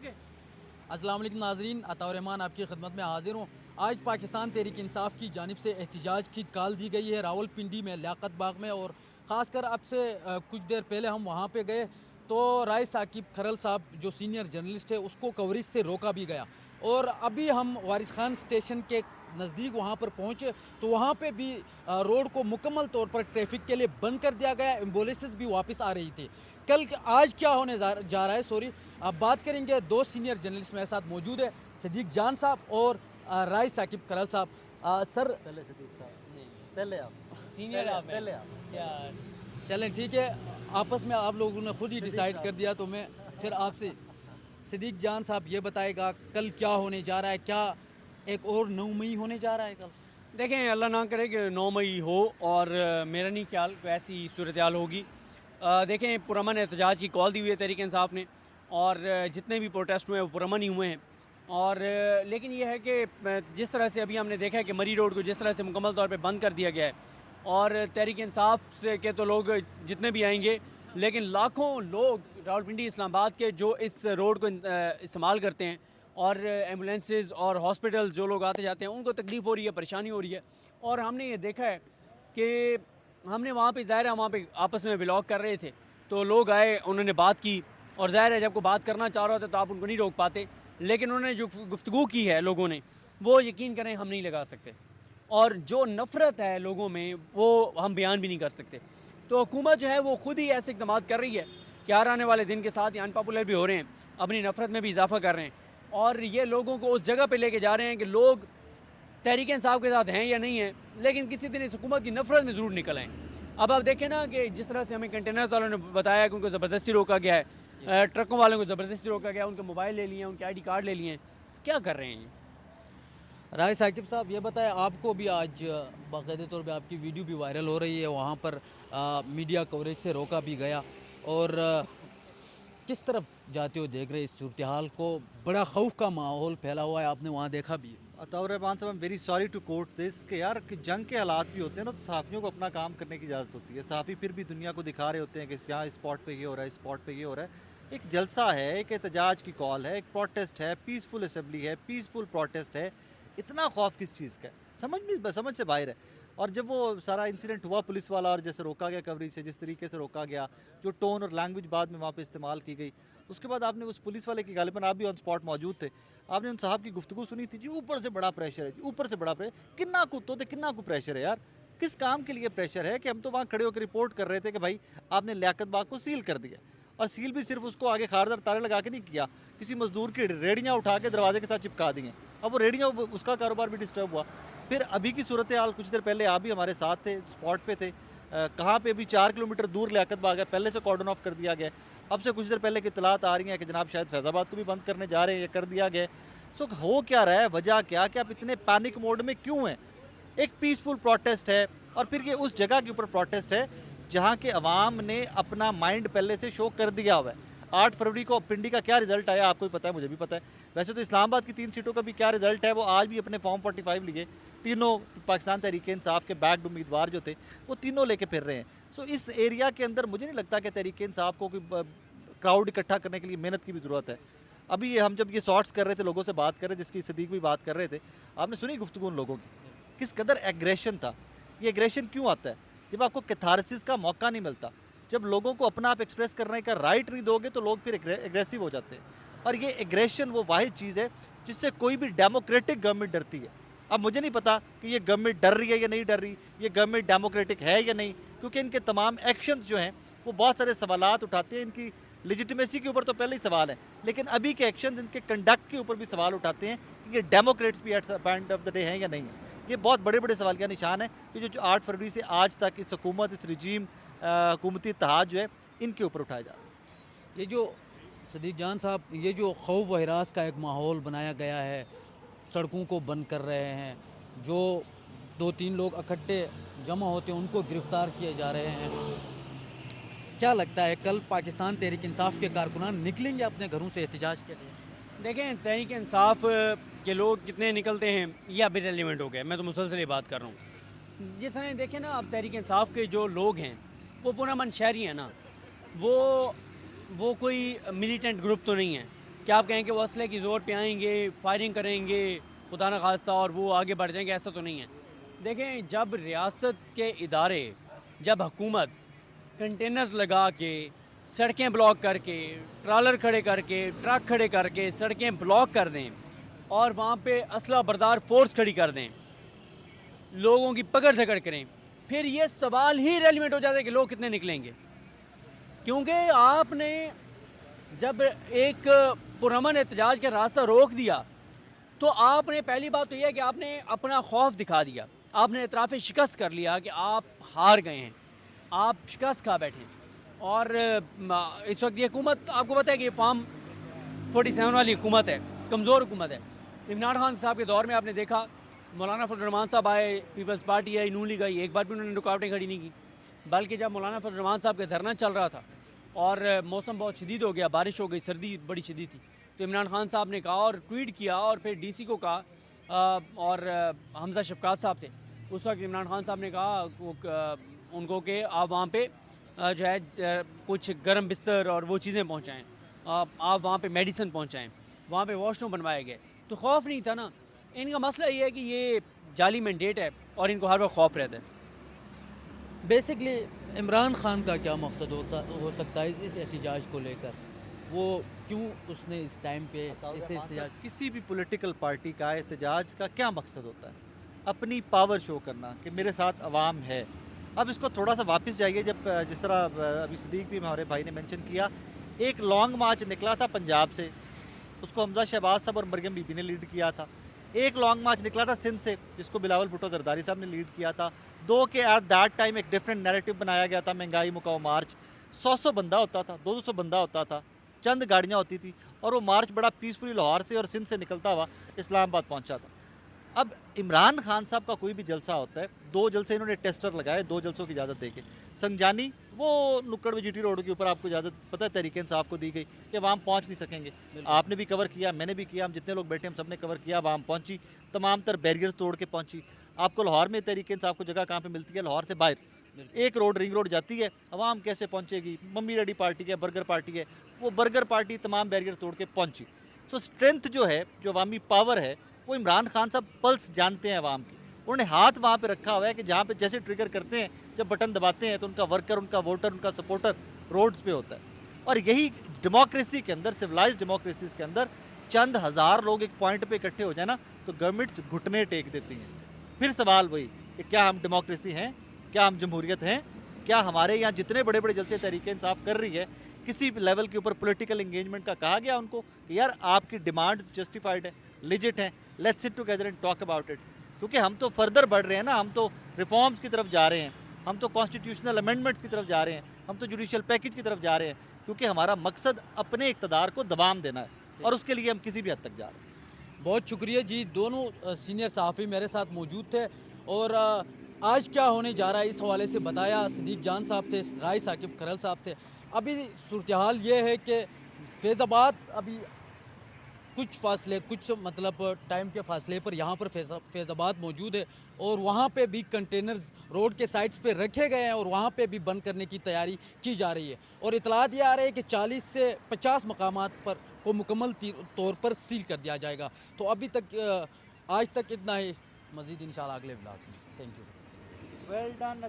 Okay السلام علیکم ناظرین، عطاء رحمان آپ کی خدمت میں حاضر ہوں۔ آج پاکستان تحریک انصاف کی جانب سے احتجاج کی کال دی گئی ہے راول پنڈی میں لیاقت باغ میں، اور خاص کر اب سے کچھ دیر پہلے ہم وہاں پہ گئے تو رائے ثاقب کھرل صاحب جو سینئر جرنلسٹ ہے اس کو کوریج سے روکا بھی گیا، اور ابھی ہم وارث خان اسٹیشن کے نزدیک وہاں پر پہنچے تو وہاں پہ بھی روڈ کو مکمل طور پر ٹریفک کے لیے بند کر دیا گیا، ایمبولینسز بھی واپس آ رہی تھی۔ آج کیا ہونے جا رہا ہے اب بات کریں گے، دو سینئر جرنلسٹ میرے ساتھ موجود ہے، صدیق جان صاحب اور رائے ثاقب کھرل صاحب۔ سر پہلے صدیق صاحب، پہلے آپ سینئر آپ ہیں پہلے آپ یار، چلیں ٹھیک ہے، آپس میں آپ لوگوں نے خود ہی ڈیسائیڈ کر دیا تو میں پھر آپ سے صدیق جان صاحب یہ بتائے گا کل کیا ہونے جا رہا ہے، کیا ایک اور 9 مئی ہونے جا رہا ہے کل؟ دیکھیں اللہ نہ کرے کہ 9 مئی ہو، اور میرا نہیں خیال کوئی ایسی صورتحال ہوگی۔ دیکھیں پرامن احتجاج کی کال دی ہوئی ہے تحریک انصاف نے، اور جتنے بھی پروٹیسٹ ہوئے ہیں وہ پرامن ہی ہوئے ہیں، اور لیکن یہ ہے کہ جس طرح سے ابھی ہم نے دیکھا ہے کہ مری روڈ کو جس طرح سے مکمل طور پہ بند کر دیا گیا ہے، اور تحریک انصاف سے کے تو لوگ جتنے بھی آئیں گے، لیکن لاکھوں لوگ راولپنڈی اسلام آباد کے جو اس روڈ کو استعمال کرتے ہیں، اور ایمبولینسز اور ہاسپٹلز جو لوگ آتے جاتے ہیں ان کو تکلیف ہو رہی ہے، پریشانی ہو رہی ہے، اور ہم نے یہ دیکھا ہے کہ ہم نے وہاں پہ ظاہر ہے وہاں پہ آپس میں ولاگ کر رہے تھے تو لوگ آئے، انہوں نے بات کی، اور ظاہر ہے جب کوئی بات کرنا چاہ رہا ہوتا ہے تو آپ ان کو نہیں روک پاتے، لیکن انہوں نے جو گفتگو کی ہے لوگوں نے وہ یقین کریں ہم نہیں لگا سکتے، اور جو نفرت ہے لوگوں میں وہ ہم بیان بھی نہیں کر سکتے۔ تو حکومت جو ہے وہ خود ہی ایسے اقدامات کر رہی ہے کہ آنے والے دن کے ساتھ یہ ان پاپولر بھی ہو رہے ہیں، اپنی نفرت میں بھی اضافہ کر رہے ہیں، اور یہ لوگوں کو اس جگہ پہ لے کے جا رہے ہیں کہ لوگ تحریک انصاف کے ساتھ ہیں یا نہیں ہیں، لیکن کسی دن اس حکومت کی نفرت میں ضرور نکل آئیں۔ اب آپ دیکھیں نا کہ جس طرح سے ہمیں کنٹینرز والوں نے بتایا کہ ان کو زبردستی روکا گیا ہے، ٹرکوں والوں کو زبردستی روکا گیا، ان کے موبائل لے لیے ہیں، ان کے آئی ڈی کارڈ لے لیے ہیں، کیا کر رہے ہیں یہ؟ رائے ثاقب صاحب یہ بتائیں، آپ کو بھی آج باقاعدہ طور پہ آپ کی ویڈیو بھی وائرل ہو رہی ہے، وہاں پر میڈیا کوریج سے روکا بھی گیا، اور کس طرف جاتے ہو دیکھ رہے اس صورتحال کو؟ بڑا خوف کا ماحول پھیلا ہوا ہے، آپ نے وہاں دیکھا بھی ہے۔ عطاء رحمان صاحب، ویری سوری ٹو کوٹ دس کہ یار کہ جنگ کے حالات بھی ہوتے ہیں نا تو صحافیوں کو اپنا کام کرنے کی اجازت ہوتی ہے۔ صحافی پھر بھی دنیا کو دکھا رہے ہوتے ہیں کہ یہاں اس اسپاٹ پہ یہ ہو رہا ہے، اس اسپاٹ پہ یہ ہو رہا ہے۔ ایک جلسہ ہے، ایک احتجاج کی کال ہے، ایک پروٹیسٹ ہے، پیسفل اسمبلی ہے، پیسفل پروٹیسٹ ہے، اتنا خوف کس چیز کا ہے؟ سمجھ سے باہر ہے۔ اور جب وہ سارا انسیڈنٹ ہوا پولیس والا اور جیسے روکا گیا کوریج سے، جس طریقے سے روکا گیا، جو ٹون اور لینگویج بعد میں وہاں پہ استعمال کی گئی، اس کے بعد آپ نے اس پولیس والے کی، غالباً آپ بھی آن اسپاٹ موجود تھے، آپ نے ان صاحب کی گفتگو سنی تھی، جی اوپر سے بڑا پریشر ہے، جی اوپر سے بڑا پریشر، کننا کو تو کننا کو پریشر ہے یار، کس کام کے لیے پریشر ہے؟ کہ ہم تو وہاں کھڑے ہو کے رپورٹ کر رہے تھے کہ بھائی آپ نے لیاقت باغ کو سیل کر دیا، اور سیل بھی صرف اس کو آگے خاردار تارے لگا کے نہیں کیا، کسی مزدور کی ریڑیاں اٹھا کے دروازے کے ساتھ چپکا دی ہیں، اب وہ ریڑیاں اس کا کاروبار بھی ڈسٹرب ہوا۔ پھر ابھی کی صورتحال کچھ دیر پہلے آپ بھی ہمارے ساتھ تھے، اسپاٹ پہ تھے، کہاں پہ بھی 4 کلومیٹر دور لیاقت باغ ہے، پہلے سے کارڈن آف کر دیا گیا، اب سے کچھ دیر پہلے کی اطلاعات آ رہی ہیں کہ جناب شاید فیض آباد کو بھی بند کرنے جا رہے ہیں، یہ کر دیا گیا۔ سو ہو کیا رہا ہے؟ وجہ کیا کہ آپ اتنے پینک موڈ میں کیوں ہیں؟ ایک پیسفل پروٹیسٹ ہے، اور پھر یہ اس جگہ کے اوپر پروٹیسٹ ہے جہاں کے عوام نے اپنا مائنڈ پہلے سے شو کر دیا ہوا ہے۔ 8 فروری کو پنڈی کا کیا رزلٹ آیا آپ کو بھی پتہ ہے، مجھے بھی پتہ ہے، ویسے تو اسلام آباد کی 3 سیٹوں کا بھی کیا رزلٹ ہے وہ آج بھی اپنے فارم 45 لیے تینوں پاکستان تحریک انصاف کے بیکڈ امیدوار جو تھے وہ تینوں لے کے پھر رہے ہیں۔ سو اس ایریا کے اندر مجھے نہیں لگتا کہ تحریک انصاف کو کوئی کراؤڈ اکٹھا کرنے کے لیے محنت کی بھی ضرورت ہے۔ ابھی ہم جب یہ شارٹس کر رہے تھے، لوگوں سے بات کر رہے تھے، جس کی صدیق بھی بات کر رہے تھے، آپ نے سنی گفتگو ان لوگوں کی، کس قدر ایگریشن تھا۔ یہ ایگریشن کیوں آتا ہے؟ جب آپ کو کیتھارسس کا موقع نہیں ملتا، جب لوگوں کو اپنا آپ ایکسپریس کرنے کا رائٹ نہیں دو گے تو لوگ پھر ایگریسو ہو جاتے ہیں، اور یہ ایگریشن وہ واحد چیز ہے جس سے کوئی بھی ڈیموکریٹک گورنمنٹ ڈرتی ہے۔ اب مجھے نہیں پتا کہ یہ گورنمنٹ ڈر رہی ہے یا نہیں ڈر رہی، یہ گورنمنٹ ڈیموکریٹک ہے یا نہیں، کیونکہ ان کے تمام ایکشنز جو ہیں وہ بہت سارے سوالات اٹھاتے ہیں، ان کی لیجیٹمیسی کے اوپر تو پہلے ہی سوال ہے، لیکن ابھی کے ایکشنز ان کے کنڈکٹ کے اوپر بھی سوال اٹھاتے ہیں کہ یہ ڈیموکریٹس بھی at end of the day ہیں یا نہیں ہیں۔ یہ بہت بڑے بڑے سوالیہ نشان ہیں کہ جو 8 فروری سے آج تک اس حکومت، اس رجیم، حکومتی اتحاد جو ہے ان کے اوپر اٹھائے جا رہے ہیں۔ یہ جو صدیق جان صاحب، یہ جو خوف و ہراس کا ایک ماحول بنایا گیا ہے، سڑکوں کو بند کر رہے ہیں، جو 2-3 لوگ اکٹھے جمع ہوتے ہیں ان کو گرفتار کیے جا رہے ہیں، کیا لگتا ہے کل پاکستان تحریک انصاف کے کارکنان نکلیں گے اپنے گھروں سے احتجاج کے لیے؟ دیکھیں تحریک انصاف کے لوگ کتنے نکلتے ہیں یہ اب ریلیونٹ ہو گئے، میں تو مسلسل یہ بات کر رہا ہوں۔ جس طرح دیکھیں نا، اب تحریک انصاف کے جو لوگ ہیں وہ پرامن شہری ہیں نا، وہ کوئی ملیٹنٹ گروپ تو نہیں ہے، کہ آپ کہیں کہ وہ اسلحے کی زور پہ آئیں گے, فائرنگ کریں گے خدا نہ خواستہ اور وہ آگے بڑھ جائیں گے, ایسا تو نہیں ہے. دیکھیں جب ریاست کے ادارے, جب حکومت کنٹینرز لگا کے, سڑکیں بلاک کر کے, ٹرالر کھڑے کر کے, ٹرک کھڑے کر کے سڑکیں بلاک کر دیں اور وہاں پہ اسلحہ بردار فورس کھڑی کر دیں, لوگوں کی پکڑ دھکڑ کریں, پھر یہ سوال ہی ریلیونٹ ہو جاتا ہے کہ لوگ کتنے نکلیں گے. کیونکہ آپ نے جب ایک پرامن احتجاج کا راستہ روک دیا تو آپ نے پہلی بات تو یہ ہے کہ آپ نے اپنا خوف دکھا دیا, آپ نے اعتراف شکست کر لیا کہ آپ ہار گئے ہیں, آپ شکست کھا بیٹھے. اور اس وقت یہ حکومت آپ کو پتہ ہے کہ یہ فارم 47 والی حکومت ہے, کمزور حکومت ہے. عمران خان صاحب کے دور میں آپ نے دیکھا مولانا فضل الرحمان صاحب آئے, پیپلز پارٹی آئی, نون لیگ آئی, ایک بار بھی انہوں نے رکاوٹیں کھڑی نہیں کی. بلکہ جب مولانا فضل الرحمان صاحب کا دھرنا چل رہا تھا اور موسم بہت شدید ہو گیا, بارش ہو گئی, سردی بڑی شدید تھی, تو عمران خان صاحب نے کہا اور ٹویٹ کیا اور پھر ڈی سی کو کہا, اور حمزہ شفقات صاحب تھے اس وقت, عمران خان صاحب نے کہا ان کو کہ آپ وہاں پہ جو ہے کچھ گرم بستر اور وہ چیزیں پہنچائیں, آپ وہاں پہ میڈیسن پہنچائیں, وہاں پہ واش روم بنوائے گئے. تو خوف نہیں تھا نا. ان کا مسئلہ یہ ہے کہ یہ جعلی مینڈیٹ ہے اور ان کو ہر وقت خوف رہتا ہے. بیسکلی عمران خان کا کیا مقصد ہو سکتا ہے اس احتجاج کو لے کر, وہ کیوں اس نے اس ٹائم پہ اس احتجاج؟ کسی بھی پولیٹیکل پارٹی کا احتجاج کا کیا مقصد ہوتا ہے؟ اپنی پاور شو کرنا کہ میرے ساتھ عوام ہے. اب اس کو تھوڑا سا واپس جائیے, جب جس طرح ابھی صدیق بھی ہمارے بھائی نے مینشن کیا, ایک لانگ مارچ نکلا تھا پنجاب سے, اس کو حمزہ شہباز صاحب اور مریم بی بی نے لیڈ کیا تھا. ایک لانگ مارچ نکلا تھا سندھ سے, جس کو بلاول بھٹو زرداری صاحب نے لیڈ کیا تھا. دو کے ایٹ دیٹ ٹائم ایک ڈفرینٹ نیریٹو بنایا گیا تھا, مہنگائی مکاؤ مارچ. 100 بندہ ہوتا تھا, 200 بندہ ہوتا تھا, چند گاڑیاں ہوتی تھی, اور وہ مارچ بڑا پیسفلی لاہور سے اور سندھ سے نکلتا ہوا اسلام آباد پہنچا تھا. اب عمران خان صاحب کا کوئی بھی جلسہ ہوتا ہے, 2 جلسے انہوں نے ٹیسٹر لگائے, 2 جلسوں کی اجازت دے کے. سنجانی وہ نکڑ میں جی ٹی روڈ کے اوپر آپ کو اجازت پتہ ہے تحریک انصاف کو دی گئی کہ عوام پہنچ نہیں سکیں گے. آپ نے بھی کور کیا, میں نے بھی کیا, ہم جتنے لوگ بیٹھے ہم سب نے کور کیا, عوام پہنچی, تمام تر بیریئر توڑ کے پہنچی. آپ کو لاہور میں تحریک انصاف کو جگہ کہاں پہ ملتی ہے؟ لاہور سے باہر ایک روڈ رنگ روڈ جاتی ہے, عوام کیسے پہنچے گی؟ ممی ڈیڈی پارٹی ہے, برگر پارٹی ہے, وہ برگر پارٹی تمام بیریئر توڑ کے پہنچی. سو اسٹرینتھ جو ہے, جو عوامی پاور ہے, وہ عمران خان صاحب پلس جانتے ہیں عوام کی. انہوں نے ہاتھ وہاں پہ رکھا ہوا ہے کہ جہاں پہ جیسے ٹریگر کرتے ہیں, جب بٹن دباتے ہیں تو ان کا ورکر, ان کا ووٹر, ان کا سپورٹر روڈز پہ ہوتا ہے. اور یہی ڈیموکریسی کے اندر, سویلائزڈ ڈیموکریسیز کے اندر, چند ہزار لوگ ایک پوائنٹ پہ اکٹھے ہو جائیں نا تو گورنمنٹس گھٹنے ٹیک دیتی ہیں. پھر سوال وہی کہ کیا ہم ڈیموکریسی ہیں, کیا ہم جمہوریت ہیں, کیا ہمارے یہاں جتنے بڑے بڑے جلسے تحریک انصاف کر رہی ہے, کسی لیول کے اوپر پولیٹیکل انگیجمنٹ کا کہا گیا ان کو کہ یار آپ کی ڈیمانڈ جسٹیفائڈ ہے, لیجٹ ہیں, let's sit together and talk about it. کیونکہ ہم تو فردر بڑھ رہے ہیں نا, ہم تو ریفارمز کی طرف جا رہے ہیں, ہم تو کانسٹیٹیوشنل امینڈمنٹس کی طرف جا رہے ہیں, ہم تو جوڈیشل پیکج کی طرف جا رہے ہیں, کیونکہ ہمارا مقصد اپنے اقتدار کو دوام دینا ہے, اور اس کے لیے ہم کسی بھی حد تک جا رہے ہیں. بہت شکریہ جی, دونوں سینئر صحافی میرے ساتھ موجود تھے, اور آج کیا ہونے جا رہا ہے اس حوالے سے بتایا. صدیق جان صاحب تھے, رائے ثاقب کھرل صاحب تھے. ابھی صورتحال یہ ہے کہ فیض آباد ابھی کچھ فاصلے, کچھ مطلب ٹائم کے فاصلے پر یہاں پر فیض آباد موجود ہے, اور وہاں پہ بھی کنٹینرز روڈ کے سائٹس پہ رکھے گئے ہیں, اور وہاں پہ بھی بند کرنے کی تیاری کی جا رہی ہے. اور اطلاعات یہ آ رہے ہیں کہ 40 سے 50 مقامات پر کو مکمل طور پر سیل کر دیا جائے گا. تو ابھی تک آج تک اتنا ہی, مزید انشاءاللہ اگلے ولاگ میں. Thank you. Well done.